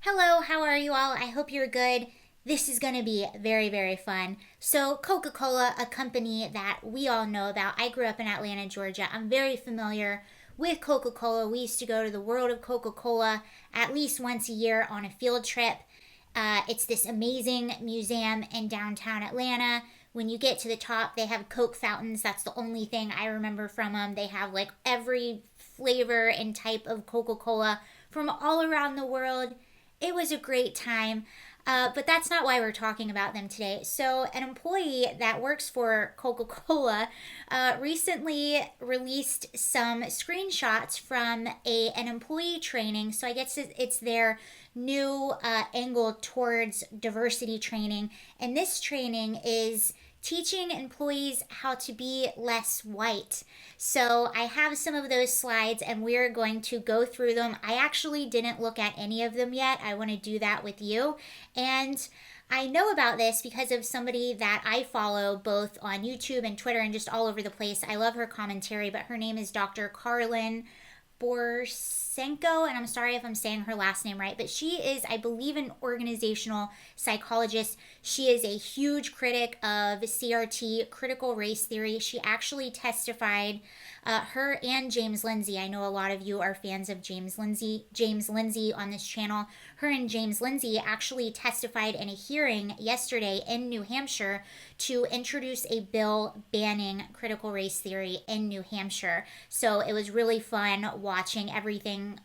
Hello, how are you all? I hope you're good. This is going to be very, very fun. So, Coca Cola, a company that we all know about. I grew up in Atlanta, Georgia. I'm very familiar with Coca Cola. We used to go to the World of Coca Cola at least once a year on a field trip. It's this amazing museum in downtown Atlanta. When you get to the top, they have Coke fountains. That's the only thing I remember from them. They have like every flavor and type of Coca Cola from all around the world. It was a great time. But that's not why we're talking about them today. So, an employee that works for Coca Cola recently released some screenshots from an employee training. So, I guess it's their new angle towards diversity training. And this training is teaching employees how to be less white. So I have some of those slides and we're going to go through them. I actually didn't look at any of them yet. I want to do that with you. And I know about this because of somebody that I follow both on YouTube and Twitter and just all over the place. I love her commentary, but her name is Dr. Carlin Borsenko, and I'm sorry if I'm saying her last name right, but she is, I believe, an organizational psychologist. She is a huge critic of CRT, critical race theory. She actually testified, her and James Lindsay. I know a lot of you are fans of James Lindsay on this channel. Her and James Lindsay actually testified in a hearing yesterday in New Hampshire to introduce a bill banning critical race theory in New Hampshire. So it was really fun watching everything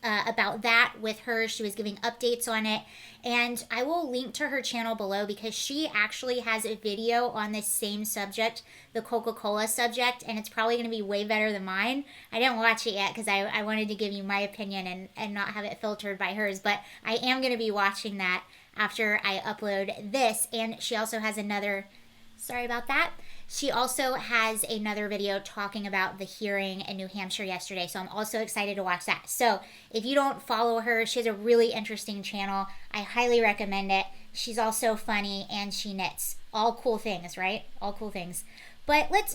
about that with her. She was giving updates on it. And I will link to her channel below because she actually has a video on this same subject, the Coca-Cola subject, and it's probably going to be way better than mine. I didn't watch it yet because I wanted to give you my opinion and not have it filtered by hers, but I am going to be watching that after I upload this. And she also has another, sorry about that. She also has another video talking about the hearing in New Hampshire yesterday, so I'm also excited to watch that. So if you don't follow her, she has a really interesting channel. I highly recommend it. She's also funny and she knits. All cool things, right? All cool things. But let's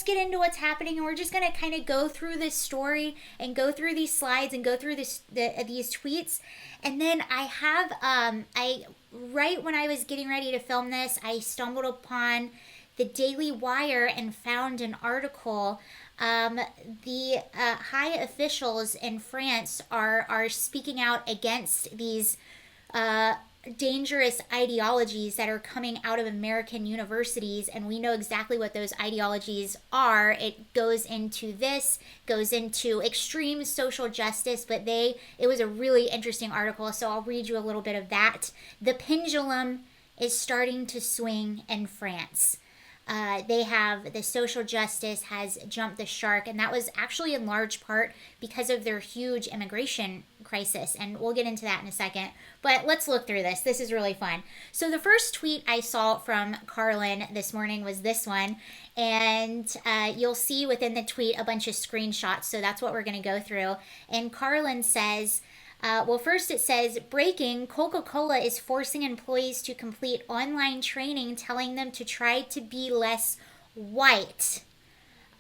get into what's happening, and we're just gonna kind of go through this story and go through these slides and go through these tweets, and then I have I right when I was getting ready to film this, I stumbled upon the Daily Wire and found an article. The high officials in France are speaking out against these dangerous ideologies that are coming out of American universities, and we know exactly what those ideologies are. It goes into extreme social justice, but it was a really interesting article, so I'll read you a little bit of that. The pendulum is starting to swing in France. The social justice has jumped the shark, and that was actually in large part because of their huge immigration crisis, and we'll get into that in a second. But let's look through this. This is really fun. So the first tweet I saw from Carlin this morning was this one, and you'll see within the tweet a bunch of screenshots, so that's what we're going to go through. And Carlin says, well, first it says, breaking, Coca-Cola is forcing employees to complete online training telling them to try to be less white.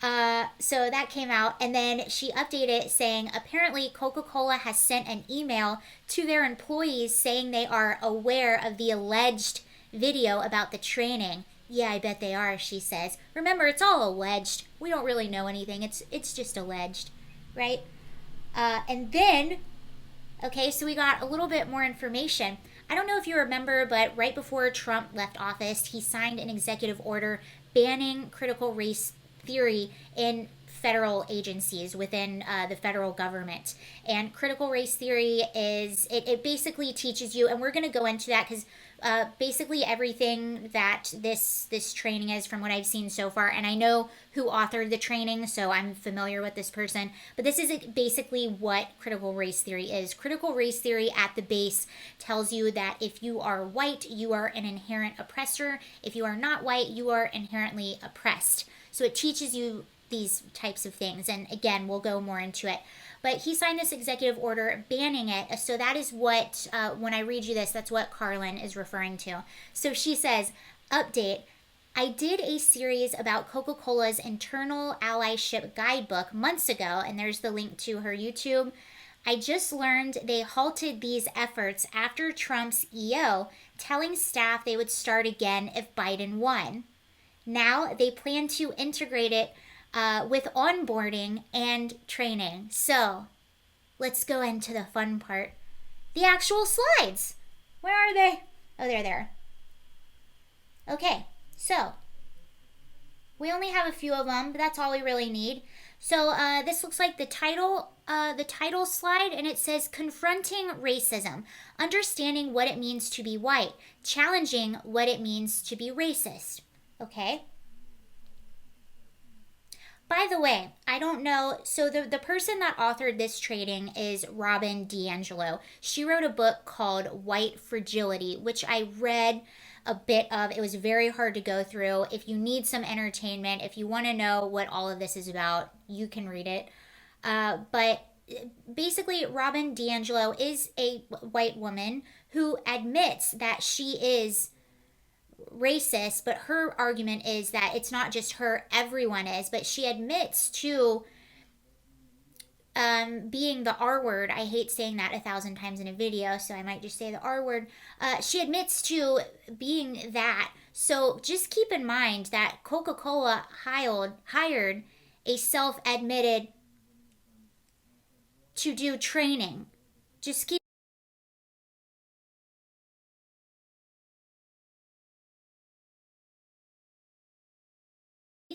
So that came out, and then she updated it saying, apparently Coca-Cola has sent an email to their employees saying they are aware of the alleged video about the training. Yeah, I bet they are, she says. Remember, it's all alleged. We don't really know anything. It's just alleged, right? And then... Okay, so we got a little bit more information. I don't know if you remember, but right before Trump left office, he signed an executive order banning critical race theory in federal agencies within the federal government. And critical race theory it basically teaches you, and we're going to go into that because basically everything that this training is from what I've seen so far, and I know who authored the training, so I'm familiar with this person, but this is basically what critical race theory is. Critical race theory at the base tells you that if you are white, you are an inherent oppressor. If you are not white, you are inherently oppressed. So it teaches you these types of things, and again, we'll go more into it. But he signed this executive order banning it. So that is what, when I read you this, that's what Carlin is referring to. So she says, update, I did a series about Coca-Cola's internal allyship guidebook months ago, and there's the link to her YouTube. I just learned they halted these efforts after Trump's EO telling staff they would start again if Biden won. Now they plan to integrate it with onboarding and training. So let's go into the fun part, the actual slides. Where are they? Oh, they're there. Okay, so we only have a few of them, but that's all we really need. So this looks like the title slide, and it says confronting racism, understanding what it means to be white, challenging what it means to be racist. Okay. By the way, I don't know. So the person that authored this training is Robin DiAngelo. She wrote a book called White Fragility, which I read a bit of. It was very hard to go through. If you need some entertainment, if you want to know what all of this is about, you can read it. But basically, Robin DiAngelo is a white woman who admits that she is racist, but her argument is that it's not just her, everyone is, but she admits to being the R word. I hate saying that 1,000 times in a video, so I might just say the R word. She admits to being that. So just keep in mind that Coca-Cola hired a self-admitted to do training. Just keep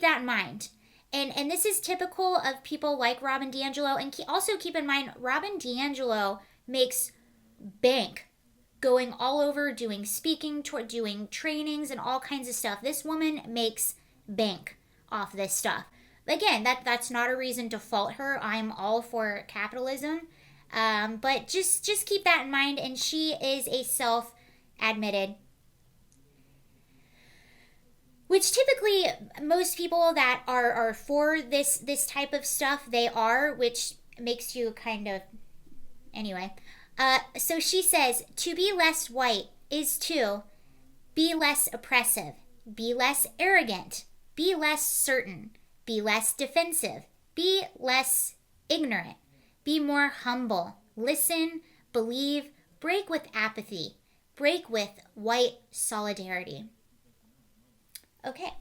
that in mind. And this is typical of people like Robin DiAngelo. And also keep in mind, Robin DiAngelo makes bank going all over, doing speaking, doing trainings, and all kinds of stuff. This woman makes bank off this stuff. Again, that's not a reason to fault her. I'm all for capitalism. But just keep that in mind. And she is a self-admitted, which typically most people that are for this type of stuff, they are, which makes you kind of, anyway. So she says, to be less white is to be less oppressive, be less arrogant, be less certain, be less defensive, be less ignorant, be more humble, listen, believe, break with apathy, break with white solidarity. Okay,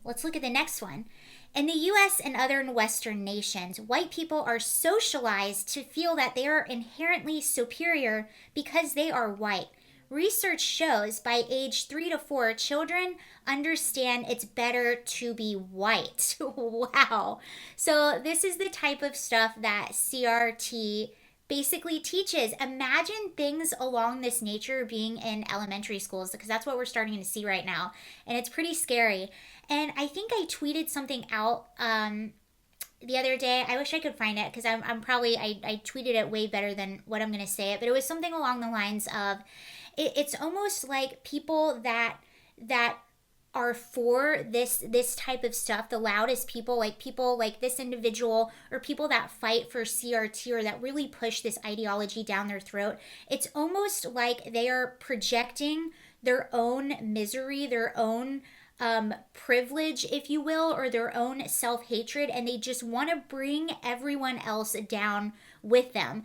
let's look at the next one. In the US and other Western nations, white people are socialized to feel that they are inherently superior because they are white. Research shows by age 3 to 4, children understand it's better to be white. Wow. So this is the type of stuff that CRT basically teaches. Imagine things along this nature being in elementary schools, because that's what we're starting to see right now. And it's pretty scary. And I think I tweeted something out the other day. I wish I could find it, because I'm probably, I tweeted it way better than what I'm going to say it. But it was something along the lines of, it's almost like people that are for this type of stuff, the loudest people like this individual, or people that fight for CRT or that really push this ideology down their throat. It's almost like they are projecting their own misery, their own privilege, if you will, or their own self-hatred, and they just want to bring everyone else down with them.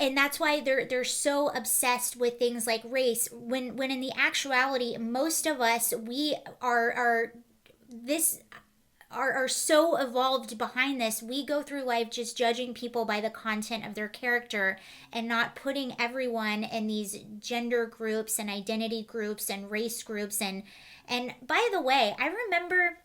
And that's why they're so obsessed with things like race, when in the actuality, most of us, we are so evolved behind this. We go through life just judging people by the content of their character and not putting everyone in these gender groups and identity groups and race groups. And by the way, I remember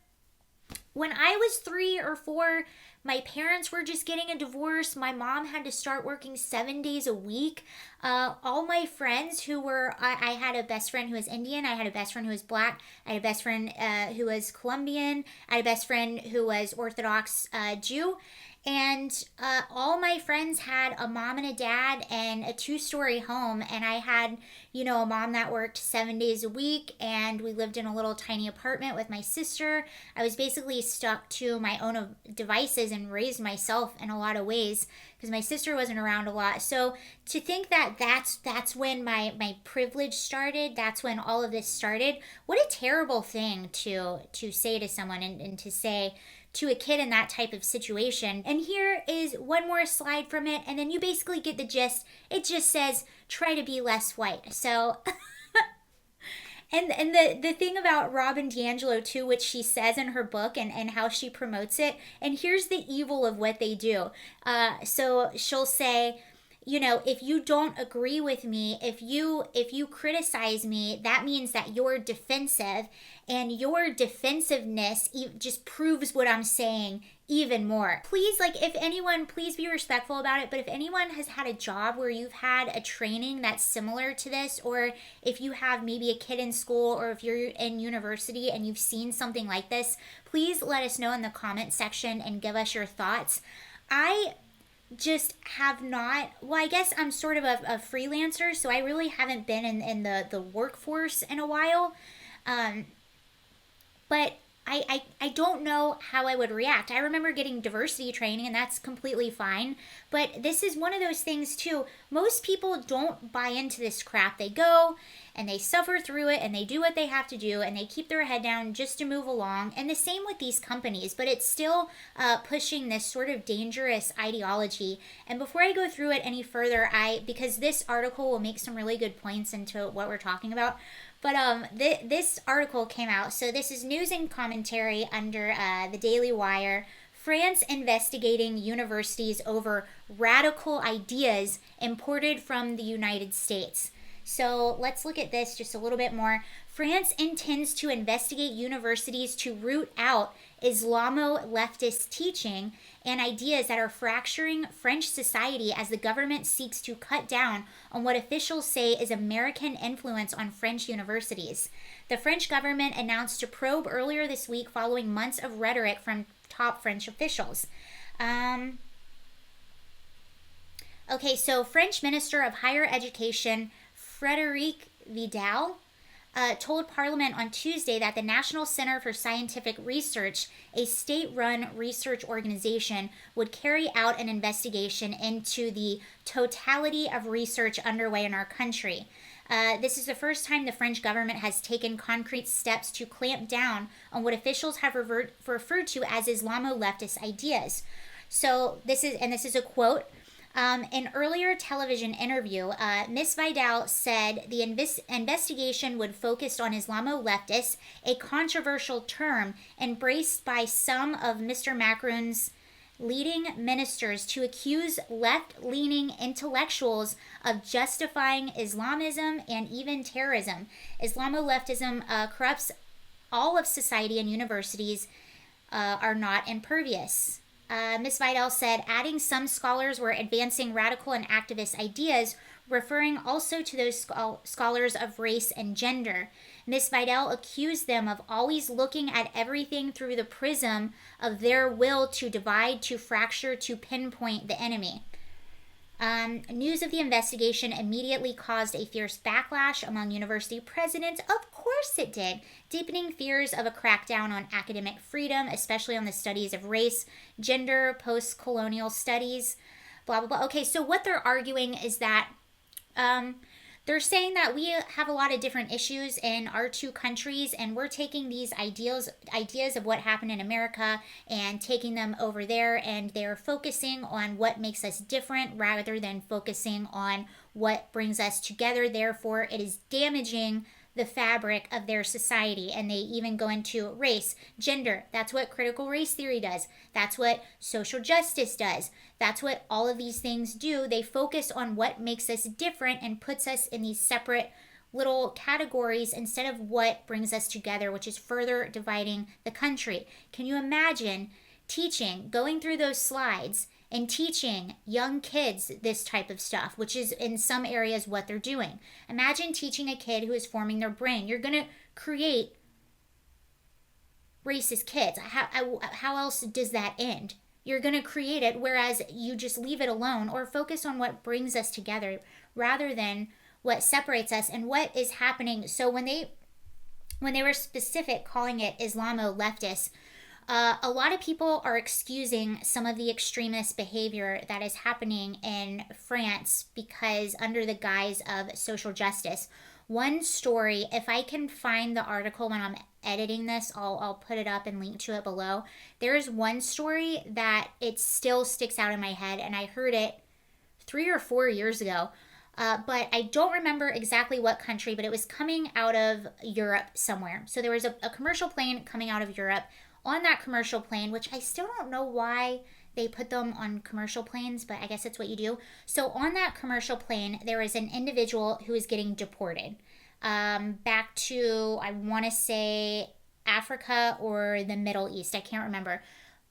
when I was 3 or 4, my parents were just getting a divorce. My mom had to start working 7 days a week. All my friends who were, I had a best friend who was Indian. I had a best friend who was Black. I had a best friend who was Colombian. I had a best friend who was Orthodox Jew. And all my friends had a mom and a dad and a 2-story home. And I had, a mom that worked 7 days a week. And we lived in a little tiny apartment with my sister. I was basically stuck to my own devices and raised myself in a lot of ways, because my sister wasn't around a lot. So to think that that's when my privilege started, that's when all of this started, what a terrible thing to say to someone, and to say to a kid in that type of situation. And here is one more slide from it, and then you basically get the gist. It just says, try to be less white. So and the thing about Robin DiAngelo too, which she says in her book and how she promotes it, and here's the evil of what they do. So she'll say, you know, if you don't agree with me, if you criticize me, that means that you're defensive, and your defensiveness just proves what I'm saying even more. Please, like, if anyone, please be respectful about it, but if anyone has had a job where you've had a training that's similar to this, or if you have maybe a kid in school, or if you're in university and you've seen something like this, please let us know in the comment section and give us your thoughts. I just have not, well, I guess I'm sort of a freelancer, so I really haven't been in the workforce in a while. But I don't know how I would react. I remember getting diversity training, and that's completely fine. But this is one of those things too. Most people don't buy into this crap. They go and they suffer through it, and they do what they have to do, and they keep their head down just to move along. And the same with these companies, but it's still pushing this sort of dangerous ideology. And before I go through it any further, because this article will make some really good points into what we're talking about. But this article came out, so this is news and commentary under the Daily Wire. France investigating universities over radical ideas imported from the United States. So let's look at this just a little bit more. France intends to investigate universities to root out Islamo-leftist teaching and ideas that are fracturing French society as the government seeks to cut down on what officials say is American influence on French universities. The French government announced to probe earlier this week following months of rhetoric from top French officials. Okay, so French Minister of Higher Education Frédéric Vidal told Parliament on Tuesday that the National Center for Scientific Research, a state-run research organization, would carry out an investigation into the totality of research underway in our country. This is the first time the French government has taken concrete steps to clamp down on what officials have referred to as Islamo-leftist ideas. So this is a quote. In earlier television interview, Ms. Vidal said the investigation would focus on Islamo-leftists, a controversial term embraced by some of Mr. Macron's leading ministers to accuse left-leaning intellectuals of justifying Islamism and even terrorism. Islamo-leftism corrupts all of society, and universities are not impervious. Ms. Vidal said, adding some scholars were advancing radical and activist ideas, referring also to those scholars of race and gender. Ms. Vidal accused them of always looking at everything through the prism of their will to divide, to fracture, to pinpoint the enemy. News of the investigation immediately caused a fierce backlash among university presidents. Of course it did, deepening fears of a crackdown on academic freedom, especially on the studies of race, gender, post-colonial studies, blah, blah, blah. Okay, so what they're arguing is that they're saying that we have a lot of different issues in our two countries, and we're taking these ideas of what happened in America and taking them over there, and they're focusing on what makes us different rather than focusing on what brings us together. Therefore, it is damaging the fabric of their society. And they even go into race, gender. That's what critical race theory does. That's what social justice does. That's what all of these things do. They focus on what makes us different and puts us in these separate little categories instead of what brings us together, which is further dividing the country. Can you imagine teaching, going through those slides and teaching young kids this type of stuff, which is in some areas what they're doing? Imagine teaching a kid who is forming their brain. You're going to create racist kids. How else does that end? You're going to create it, whereas you just leave it alone or focus on what brings us together rather than what separates us and what is happening. So when they were specific calling it Islamo-leftist, a lot of people are excusing some of the extremist behavior that is happening in France because under the guise of social justice. one story. If I can find the article when I'm editing this, I'll put it up and link to it below. There is one story that it still sticks out in my head, and I heard it 3 or 4 years ago. But I don't remember exactly what country, but it was coming out of Europe somewhere. So there was a commercial plane coming out of Europe. On that commercial plane, which I still don't know why they put them on commercial planes, but I guess it's what you do. So on that commercial plane, there is an individual who is getting deported back to, I want to say, Africa or the Middle East. I can't remember.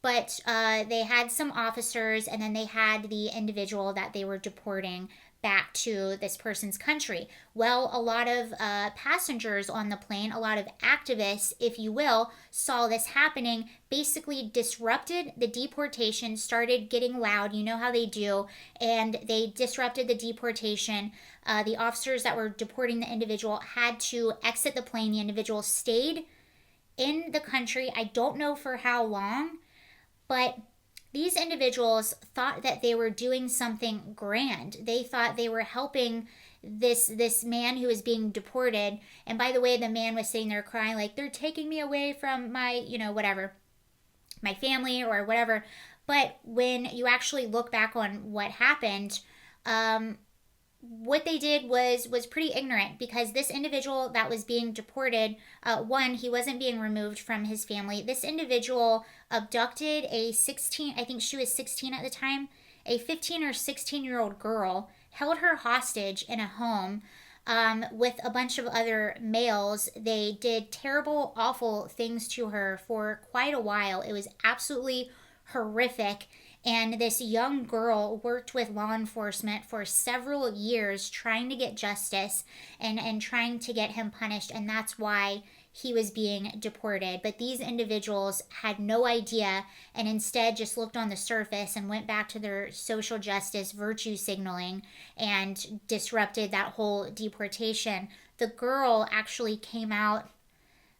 But they had some officers, and then they had the individual that they were deporting back to this person's country. Well, a lot of passengers on the plane, a lot of activists, if you will, saw this happening, basically disrupted the deportation, started getting loud. You know how they do, and they disrupted the deportation. The officers that were deporting the individual had to exit the plane. The individual stayed in the country. I don't know for how long, but these individuals thought that they were doing something grand. They thought they were helping this man who was being deported. And by the way, the man was sitting there crying like, they're taking me away from my, whatever, my family or whatever. But when you actually look back on what happened, what they did was pretty ignorant, because this individual that was being deported, one, he wasn't being removed from his family. This individual abducted a 16, I think she was 16 at the time, a 15 or 16-year-old girl, held her hostage in a home with a bunch of other males. They did terrible, awful things to her for quite a while. It was absolutely horrific. And this young girl worked with law enforcement for several years trying to get justice and trying to get him punished. And that's why he was being deported. But these individuals had no idea, and instead just looked on the surface and went back to their social justice virtue signaling and disrupted that whole deportation. The girl actually came out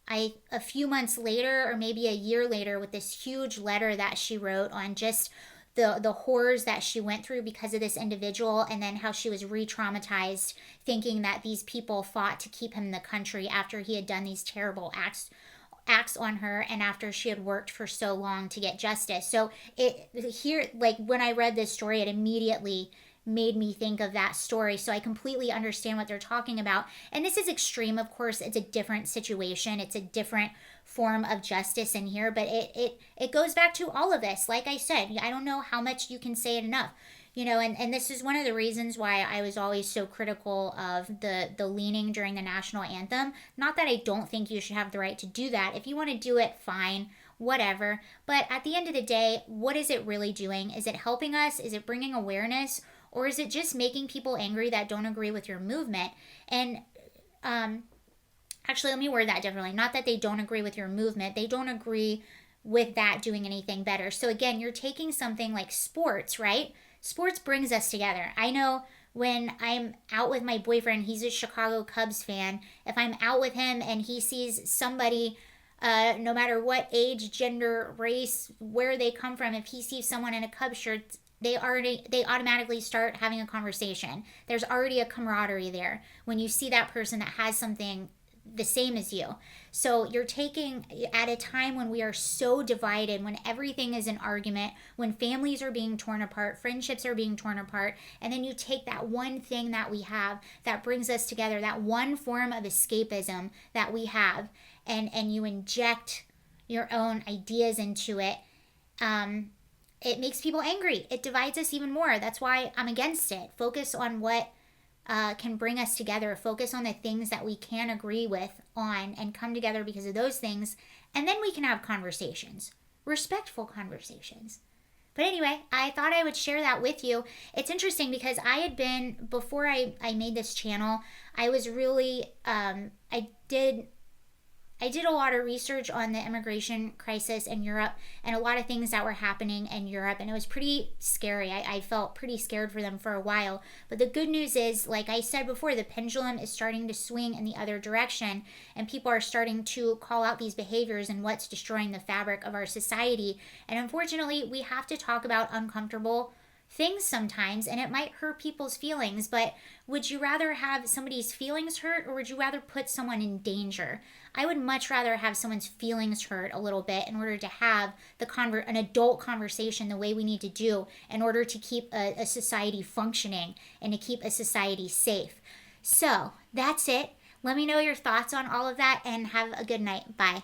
a few months later, or maybe a year later, with this huge letter that she wrote on just the horrors that she went through because of this individual, and then how she was re-traumatized thinking that these people fought to keep him in the country after he had done these terrible acts on her, and after she had worked for so long to get justice. So when I read this story, it immediately made me think of that story. So I completely understand what they're talking about. And this is extreme, of course. It's a different situation. It's a different form of justice in here, but it goes back to all of this. Like I said, I don't know how much you can say it enough. And this is one of the reasons why I was always so critical of the leaning during the national anthem. Not that I don't think you should have the right to do that. If you want to do it, fine, whatever. But at the end of the day, what is it really doing? Is it helping us? Is it bringing awareness? Or is it just making people angry that don't agree with your movement? And actually, let me word that differently. Not that they don't agree with your movement. They don't agree with that doing anything better. So again, you're taking something like sports, right? Sports brings us together. I know when I'm out with my boyfriend, he's a Chicago Cubs fan. If I'm out with him and he sees somebody, no matter what age, gender, race, where they come from, if he sees someone in a Cubs shirt, they automatically start having a conversation. There's already a camaraderie there when you see that person that has something the same as you. So you're taking, at a time when we are so divided, when everything is an argument, when families are being torn apart, friendships are being torn apart, and then you take that one thing that we have that brings us together, that one form of escapism that we have, and you inject your own ideas into it. It makes people angry. It divides us even more. That's why I'm against it. Focus on what can bring us together. Focus on the things that we can agree with on and come together because of those things. And then we can have conversations, respectful conversations. But anyway, I thought I would share that with you. It's interesting because I had been, before I made this channel, I was really, I did a lot of research on the immigration crisis in Europe and a lot of things that were happening in Europe, and it was pretty scary. I felt pretty scared for them for a while. But the good news is, like I said before, the pendulum is starting to swing in the other direction, and people are starting to call out these behaviors and what's destroying the fabric of our society. And unfortunately, we have to talk about uncomfortable things sometimes, and it might hurt people's feelings, but would you rather have somebody's feelings hurt, or would you rather put someone in danger? I would much rather have someone's feelings hurt a little bit in order to have an adult conversation the way we need to do in order to keep a society functioning and to keep a society safe. So that's it. Let me know your thoughts on all of that, and have a good night. Bye.